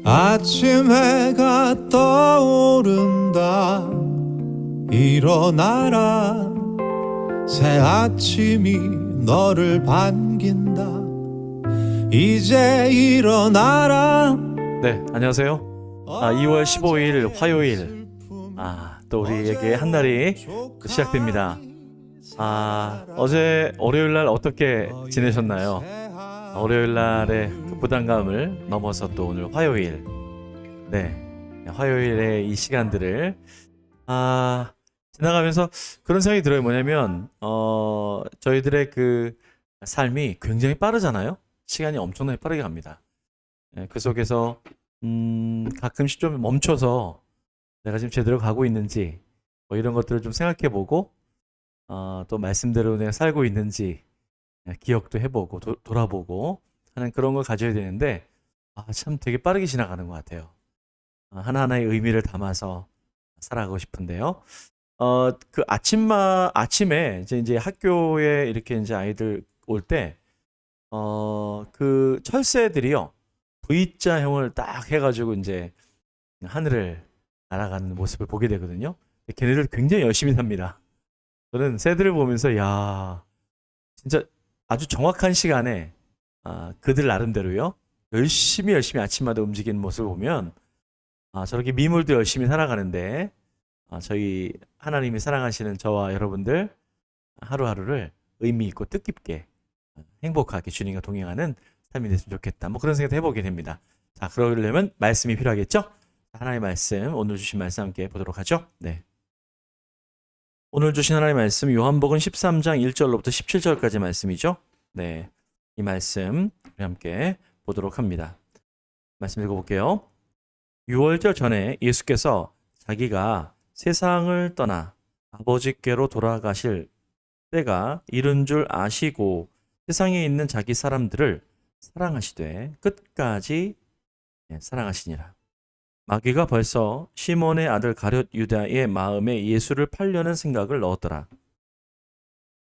아침 해가 떠오른다. 일어나라. 새 아침이 너를 반긴다. 이제 일어나라. 네, 안녕하세요. 2월 15일 화요일. 또 우리에게 한 날이 시작됩니다. 어제 월요일 날 어떻게 지내셨나요? 월요일 날의 그 부담감을 넘어서 또 오늘 화요일. 네, 화요일의 이 시간들을 지나가면서 그런 생각이 들어요. 뭐냐면 저희들의 그 삶이 굉장히 빠르잖아요. 시간이 엄청나게 빠르게 갑니다. 그 속에서 가끔씩 좀 멈춰서 내가 지금 제대로 가고 있는지 뭐 이런 것들을 좀 생각해보고 또 말씀대로 내가 살고 있는지 기억도 해보고 돌아보고 하는 그런 걸 가져야 되는데 참 되게 빠르게 지나가는 것 같아요. 하나하나의 의미를 담아서 살아가고 싶은데요. 그 아침에 이제 학교에 이렇게 이제 아이들 올 때 그 철새들이요. V자형을 딱 해가지고 이제 하늘을 날아가는 모습을 보게 되거든요. 걔네들 굉장히 열심히 삽니다. 저는 새들을 보면서 야 진짜 아주 정확한 시간에 그들 나름대로요. 열심히 아침마다 움직이는 모습을 보면 저렇게 미물도 열심히 살아가는데 저희 하나님이 사랑하시는 저와 여러분들 하루하루를 의미 있고 뜻깊게 행복하게 주님과 동행하는 삶이 됐으면 좋겠다. 뭐 그런 생각도 해보게 됩니다. 자, 그러려면 말씀이 필요하겠죠? 하나님의 말씀, 오늘 주신 말씀 함께 보도록 하죠. 네. 오늘 주신 하나님의 말씀, 요한복음 13장 1절로부터 17절까지 말씀이죠. 네. 이 말씀 우리 함께 보도록 합니다. 말씀 읽어볼게요. 6월절 전에 예수께서 자기가 세상을 떠나 아버지께로 돌아가실 때가 이른 줄 아시고 세상에 있는 자기 사람들을 사랑하시되 끝까지 사랑하시니라. 마귀가 벌써 시몬의 아들 가룟 유다의 마음에 예수를 팔려는 생각을 넣었더라.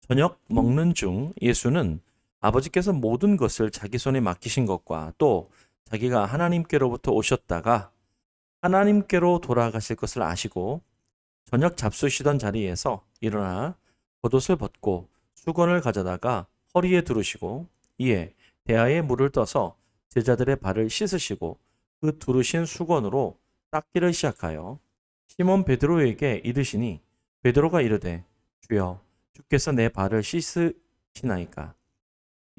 저녁 먹는 중 예수는 아버지께서 모든 것을 자기 손에 맡기신 것과 또 자기가 하나님께로부터 오셨다가 하나님께로 돌아가실 것을 아시고 저녁 잡수시던 자리에서 일어나 겉옷을 벗고 수건을 가져다가 허리에 두르시고 이에 대야에 물을 떠서 제자들의 발을 씻으시고 그 두르신 수건으로 닦기를 시작하여 시몬 베드로에게 이르시니 베드로가 이르되 주여 주께서 내 발을 씻으시나이까.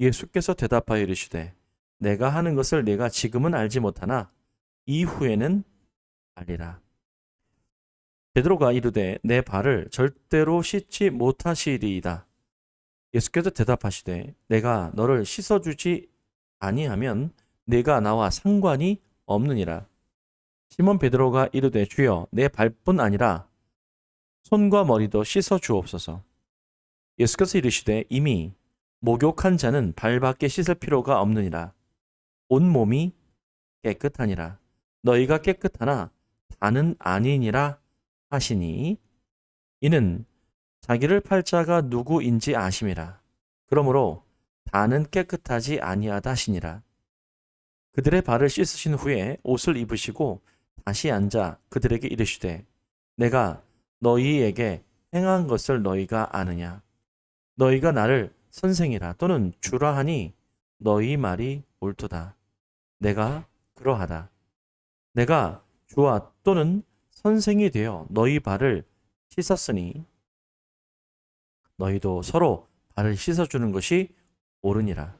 예수께서 대답하여 이르시되 내가 하는 것을 네가 지금은 알지 못하나 이후에는 알리라. 베드로가 이르되 내 발을 절대로 씻지 못하시리이다. 예수께서 대답하시되 내가 너를 씻어주지 아니하면 네가 나와 상관이 없느니라. 시몬 베드로가 이르되 주여 내 발뿐 아니라 손과 머리도 씻어 주옵소서. 예수께서 이르시되 이미 목욕한 자는 발밖에 씻을 필요가 없느니라. 온 몸이 깨끗하니라. 너희가 깨끗하나 다는 아니니라 하시니 이는 자기를 팔 자가 누구인지 아심이라. 그러므로 다는 깨끗하지 아니하다 하시니라. 그들의 발을 씻으신 후에 옷을 입으시고 다시 앉아 그들에게 이르시되 내가 너희에게 행한 것을 너희가 아느냐. 너희가 나를 선생이라 또는 주라 하니 너희 말이 옳도다. 내가 그러하다. 내가 주와 또는 선생이 되어 너희 발을 씻었으니 너희도 서로 발을 씻어주는 것이 옳으니라.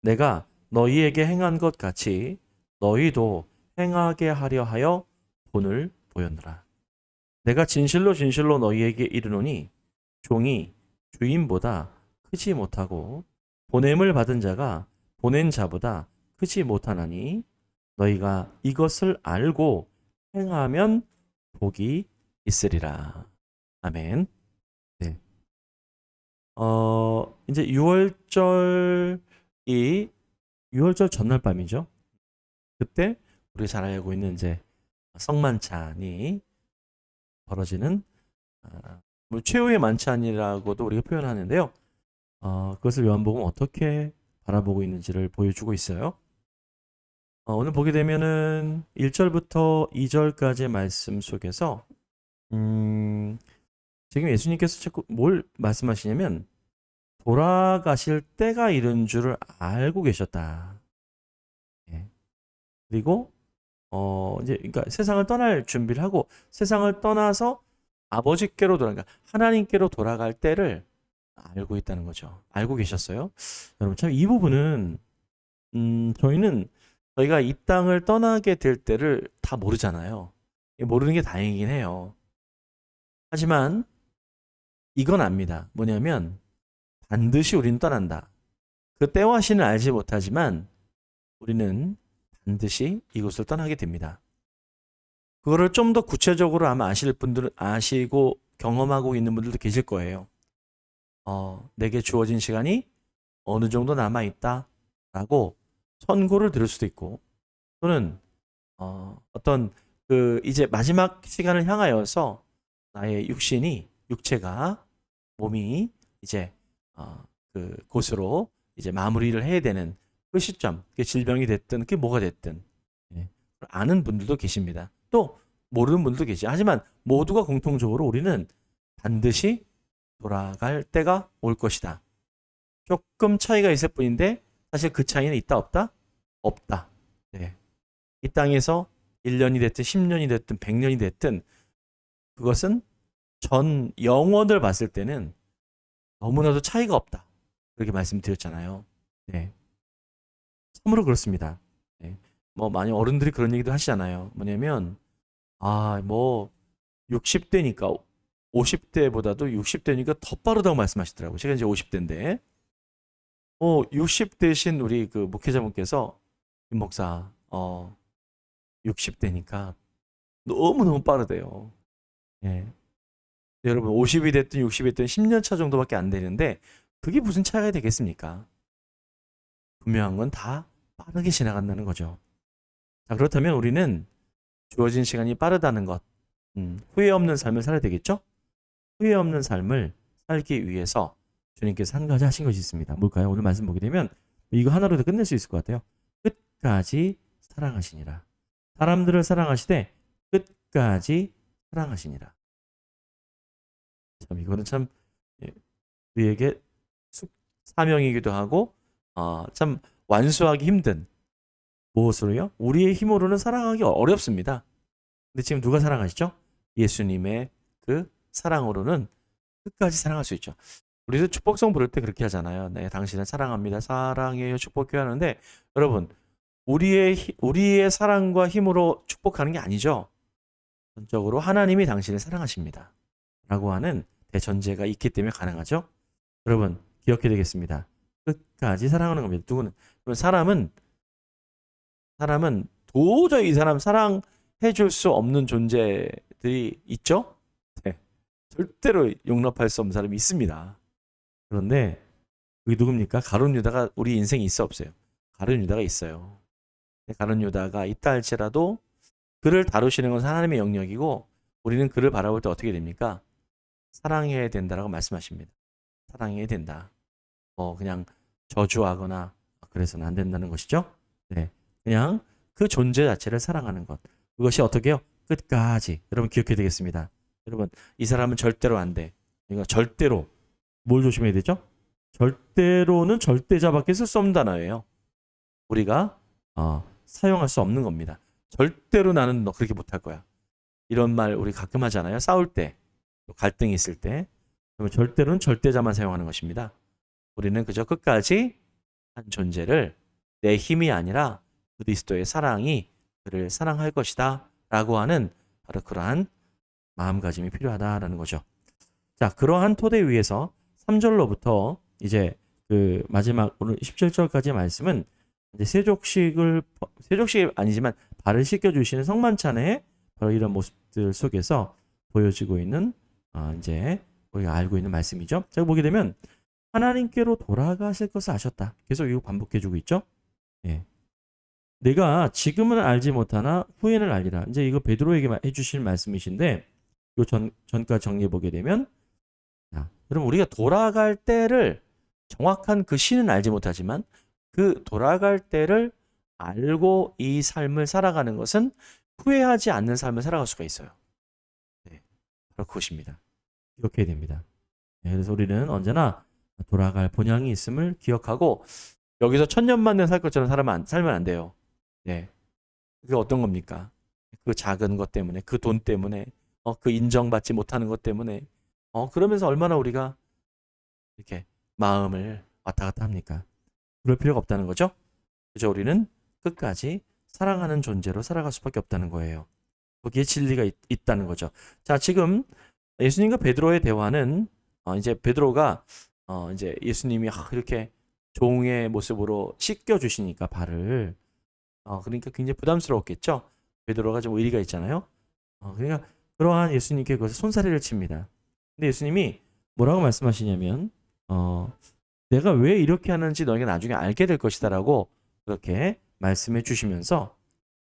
내가 너희에게 행한 것 같이 너희도 행하게 하려 하여 본을 보였노라. 내가 진실로 너희에게 이르노니 종이 주인보다 크지 못하고 보냄을 받은 자가 보낸 자보다 크지 못하나니 너희가 이것을 알고 행하면 복이 있으리라. 아멘. 네. 이제 6월절 전날 밤이죠. 그때 우리 잘 알고 있는 이제 성만찬이 벌어지는 뭐 최후의 만찬이라고도 우리가 표현하는데요. 그것을 요한복음 어떻게 바라보고 있는지를 보여주고 있어요. 오늘 보게 되면은 1절부터 2절까지의 말씀 속에서 지금 예수님께서 자꾸 뭘 말씀하시냐면 돌아가실 때가 이른 줄을 알고 계셨다. 예. 그리고 이제 그러니까 세상을 떠날 준비를 하고 세상을 떠나서 아버지께로 그러니까 하나님께로 돌아갈 때를 알고 있다는 거죠. 알고 계셨어요. 여러분 참 이 부분은 저희는 저희가 이 땅을 떠나게 될 때를 다 모르잖아요. 모르는 게 다행이긴 해요. 하지만 이건 압니다. 뭐냐면 반드시 우리는 떠난다. 그 때와 시는 알지 못하지만 우리는 반드시 이곳을 떠나게 됩니다. 그거를 좀 더 구체적으로 아마 아실 분들은 아시고 경험하고 있는 분들도 계실 거예요. 내게 주어진 시간이 어느 정도 남아있다라고 선고를 들을 수도 있고 또는 어떤 그 이제 마지막 시간을 향하여서 나의 육체가 몸이 이제 그 곳으로 이제 마무리를 해야 되는 그 시점, 그게 질병이 됐든 그게 뭐가 됐든 아는 분들도 계십니다. 또 모르는 분들도 계시. 하지만 모두가 공통적으로 우리는 반드시 돌아갈 때가 올 것이다. 조금 차이가 있을 뿐인데 사실 그 차이는 있다 없다? 없다. 네. 이 땅에서 1년이 됐든 10년이 됐든 100년이 됐든 그것은 전 영원을 봤을 때는 너무나도 차이가 없다. 그렇게 말씀드렸잖아요. 네. 참으로 그렇습니다. 네. 뭐 많이 어른들이 그런 얘기도 하시잖아요. 뭐냐면 60대니까 50대보다도 60대니까 더 빠르다고 말씀하시더라고요. 제가 이제 50대인데 60대신 우리 그 목회자분께서 김 목사 60대니까 너무너무 빠르대요. 예. 여러분 50이 됐든 60이 됐든 10년 차 정도밖에 안 되는데 그게 무슨 차이가 되겠습니까? 분명한 건 다 빠르게 지나간다는 거죠. 자, 그렇다면 우리는 주어진 시간이 빠르다는 것, 후회 없는 삶을 살아야 되겠죠? 후회 없는 삶을 살기 위해서 주님께서 한 가지 하신 것이 있습니다. 뭘까요? 오늘 말씀 보게 되면 이거 하나로도 끝낼 수 있을 것 같아요. 끝까지 사랑하시니라. 사람들을 사랑하시되 끝까지 사랑하시니라. 참 이거는 참 우리에게 사명이기도 하고 참 완수하기 힘든 무엇으로요? 우리의 힘으로는 사랑하기 어렵습니다. 근데 지금 누가 사랑하시죠? 예수님의 그 사랑으로는 끝까지 사랑할 수 있죠. 우리도 축복성 부를 때 그렇게 하잖아요. 네, 당신을 사랑합니다. 사랑해요. 축복해요 하는데 여러분 우리의 사랑과 힘으로 축복하는 게 아니죠. 전적으로 하나님이 당신을 사랑하십니다. 라고 하는 대전제가 있기 때문에 가능하죠. 여러분 기억해야 되겠습니다. 끝까지 사랑하는 겁니다. 누구는 사람은 도저히 이 사람 사랑해 줄 수 없는 존재들이 있죠. 네. 절대로 용납할 수 없는 사람이 있습니다. 그런데 그게 누굽니까? 가룟 유다가 우리 인생에 있어 없어요? 가룟 유다가 있어요. 가룟 유다가 있다 할지라도 그를 다루시는 것은 하나님의 영역이고 우리는 그를 바라볼 때 어떻게 됩니까? 사랑해야 된다라고 말씀하십니다. 사랑해야 된다. 그냥 저주하거나 그래서는 안 된다는 것이죠. 네, 그냥 그 존재 자체를 사랑하는 것. 그것이 어떻게 해요? 끝까지. 여러분 기억해야 되겠습니다. 여러분 이 사람은 절대로 안 돼. 그러니까 절대로 뭘 조심해야 되죠? 절대로는 절대자밖에 쓸 수 없는 단어예요. 우리가 사용할 수 없는 겁니다. 절대로 나는 너 그렇게 못할 거야. 이런 말 우리 가끔 하잖아요. 싸울 때, 갈등이 있을 때. 그러면 절대로는 절대자만 사용하는 것입니다. 우리는 그저 끝까지 한 존재를 내 힘이 아니라 그리스도의 사랑이 그를 사랑할 것이다 라고 하는 바로 그러한 마음가짐이 필요하다라는 거죠. 자, 그러한 토대 위에서 3절로부터 이제 그 마지막 오늘 17절까지의 말씀은 이제 세족식이 아니지만 발을 씻겨주시는 성만찬의 바로 이런 모습들 속에서 보여지고 있는 이제 우리가 알고 있는 말씀이죠. 제가 보게 되면 하나님께로 돌아가실 것을 아셨다. 계속 이거 반복해주고 있죠. 예. 내가 지금은 알지 못하나 후에는 알리라. 이제 이거 베드로에게 해주신 말씀이신데 요 전까지 정리해 보게 되면 여러분 우리가 돌아갈 때를 정확한 그 시는 알지 못하지만 그 돌아갈 때를 알고 이 삶을 살아가는 것은 후회하지 않는 삶을 살아갈 수가 있어요. 네, 바로 그것입니다. 기억해야 됩니다. 네, 그래서 우리는 언제나 돌아갈 본향이 있음을 기억하고 여기서 천년만년 살 것처럼 살면 안 돼요. 네, 그게 어떤 겁니까? 그 작은 것 때문에, 그 돈 때문에, 그 인정받지 못하는 것 때문에, 그러면서 얼마나 우리가 이렇게 마음을 왔다 갔다 합니까? 그럴 필요가 없다는 거죠. 그죠? 우리는 끝까지 사랑하는 존재로 살아갈 수밖에 없다는 거예요. 거기에 진리가 있다는 거죠. 자, 지금 예수님과 베드로의 대화는 이제 베드로가 이제 예수님이 이렇게 종의 모습으로 씻겨 주시니까 발을 그러니까 굉장히 부담스러웠겠죠. 베드로가 좀 의리가 있잖아요. 그러니까 그러한 예수님께 그것을 손사래를 칩니다. 근데 예수님이 뭐라고 말씀하시냐면 내가 왜 이렇게 하는지 너희가 나중에 알게 될 것이다라고 그렇게 말씀해 주시면서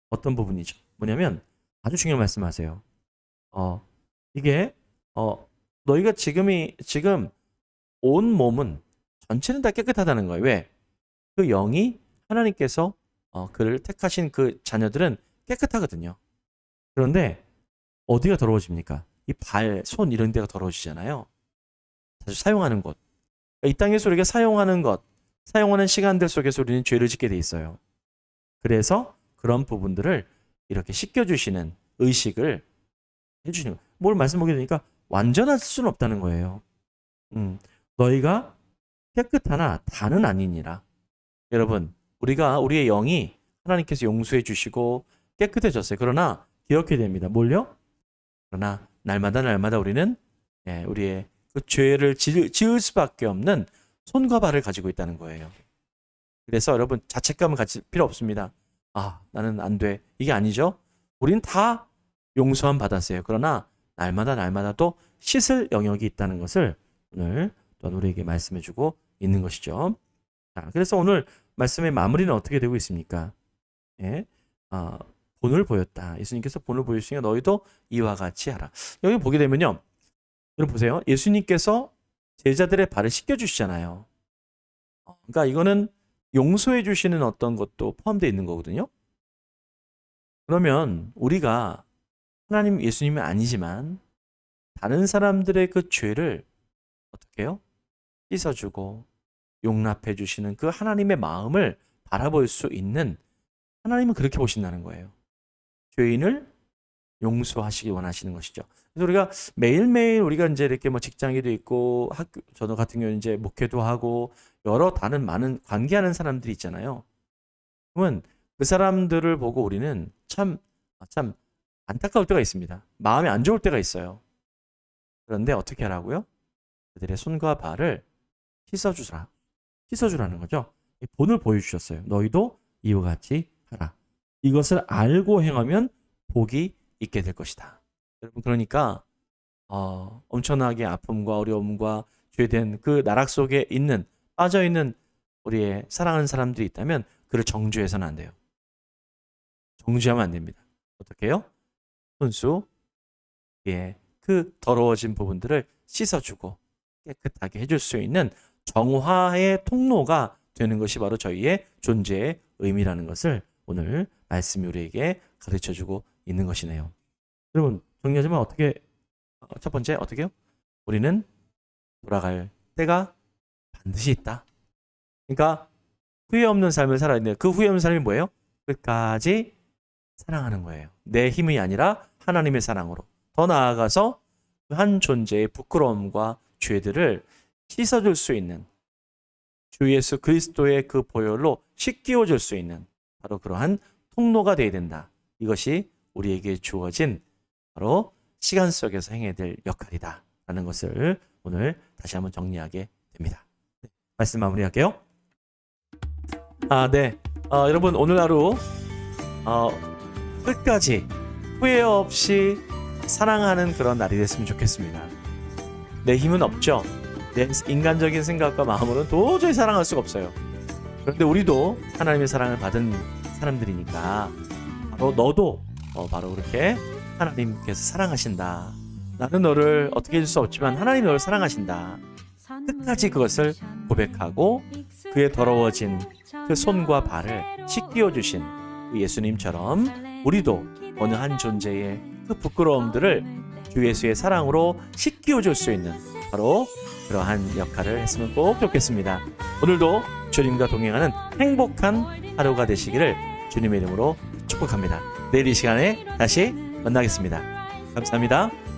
어떤 부분이죠? 뭐냐면 아주 중요한 말씀하세요. 이게 너희가 지금 온 몸은 전체는 다 깨끗하다는 거예요. 왜? 그 영이 하나님께서 그를 택하신 그 자녀들은 깨끗하거든요. 그런데 어디가 더러워집니까? 이 발, 손 이런 데가 더러워지잖아요. 자주 사용하는 곳. 이 땅에서 우리가 사용하는 것, 사용하는 시간들 속에서 우리는 죄를 짓게 돼 있어요. 그래서 그런 부분들을 이렇게 씻겨주시는 의식을 해주시는 거예요. 뭘 말씀하게 되니까 완전할 수는 없다는 거예요. 너희가 깨끗하나 다는 아니니라. 여러분, 우리의 영이 하나님께서 용서해 주시고 깨끗해졌어요. 그러나 기억해야 됩니다. 뭘요? 그러나 날마다 우리는 우리의 그 죄를 지을 수밖에 없는 손과 발을 가지고 있다는 거예요. 그래서 여러분 자책감을 가질 필요 없습니다. 나는 안 돼. 이게 아니죠. 우린 다 용서함 받았어요. 그러나 날마다 또 씻을 영역이 있다는 것을 오늘 또한 우리에게 말씀해주고 있는 것이죠. 그래서 오늘 말씀의 마무리는 어떻게 되고 있습니까? 본을 보였다. 예수님께서 본을 보여주시니까 너희도 이와 같이 하라. 여기 보게 되면요. 여러분 보세요. 예수님께서 제자들의 발을 씻겨주시잖아요. 그러니까 이거는 용서해 주시는 어떤 것도 포함되어 있는 거거든요. 그러면 우리가 하나님 예수님이 아니지만 다른 사람들의 그 죄를 어떻게 해요? 씻어주고 용납해 주시는 그 하나님의 마음을 바라볼 수 있는 하나님은 그렇게 보신다는 거예요. 죄인을 용서하시기 원하시는 것이죠. 그래서 우리가 매일매일 우리가 이제 이렇게 뭐 직장에도 있고 저도 같은 경우는 이제 목회도 하고 여러 다른 많은 관계하는 사람들이 있잖아요. 그러면 그 사람들을 보고 우리는 참 안타까울 때가 있습니다. 마음이 안 좋을 때가 있어요. 그런데 어떻게 하라고요? 그들의 손과 발을 씻어주라는 거죠. 본을 보여주셨어요. 너희도 이와 같이 하라. 이것을 알고 행하면 복이 있게 될 것이다. 여러분 그러니까 엄청나게 아픔과 어려움과 죄된 그 나락 속에 빠져있는 우리의 사랑하는 사람들이 있다면 그를 정죄해서는 안 돼요. 정죄하면 안 됩니다. 어떻게 해요? 손수 그 더러워진 부분들을 씻어주고 깨끗하게 해줄 수 있는 정화의 통로가 되는 것이 바로 저희의 존재의 의미라는 것을 오늘 말씀이 우리에게 가르쳐주고 있는 것이네요. 여러분 정리하자면 첫 번째 어떻게 해요? 우리는 돌아갈 때가 반드시 있다. 그러니까 후회 없는 삶을 살아야 돼요. 그 후회 없는 삶이 뭐예요? 끝까지 사랑하는 거예요. 내 힘이 아니라 하나님의 사랑으로. 더 나아가서 한 존재의 부끄러움과 죄들을 씻어줄 수 있는 주 예수 그리스도의 그 보혈로 씻기워줄 수 있는 바로 그러한 통로가 되어야 된다. 이것이 우리에게 주어진 바로 시간 속에서 행해야 될 역할이다. 라는 것을 오늘 다시 한번 정리하게 됩니다. 말씀 마무리할게요. 여러분 오늘 하루 끝까지 후회 없이 사랑하는 그런 날이 됐으면 좋겠습니다. 내 힘은 없죠. 내 인간적인 생각과 마음으로는 도저히 사랑할 수가 없어요. 그런데 우리도 하나님의 사랑을 받은 사람들이니까 바로 너도 바로 그렇게 하나님께서 사랑하신다. 나는 너를 어떻게 해줄 수 없지만 하나님 너를 사랑하신다. 끝까지 그것을 고백하고 그의 더러워진 그 손과 발을 씻기워 주신 그 예수님처럼 우리도 어느 한 존재의 그 부끄러움들을 주 예수의 사랑으로 씻기워 줄 수 있는 바로 그러한 역할을 했으면 꼭 좋겠습니다. 오늘도 주님과 동행하는 행복한 하루가 되시기를 주님의 이름으로 축복합니다. 내일 이 시간에 다시 만나겠습니다. 감사합니다.